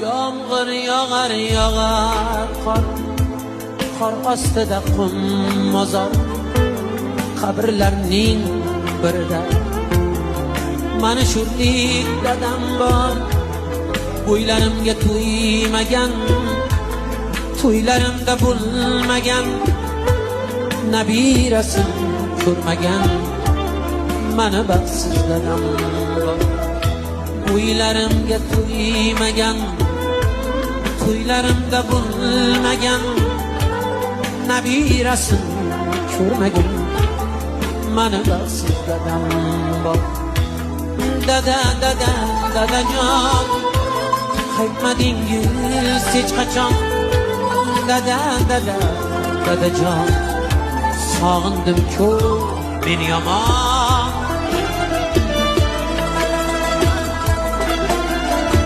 Yağmur yağar yağar qor ostida qum mozor qabrlarning birida mani sho'rlik dadam bor. O'ylarimga to'ymagan, to'ylarimda bo'lmagan, nabirasin ko'rmagan mani baxtsiz dadam bor. O'ylarimga to'ymagan, to'ylarimda bo'lmagan, nabirasin ko'rmagan mani baxtsiz dadam bor. Dadajon, qaytmadingiz hech qachon. Dadajon, sog'indim ko'p men yomon.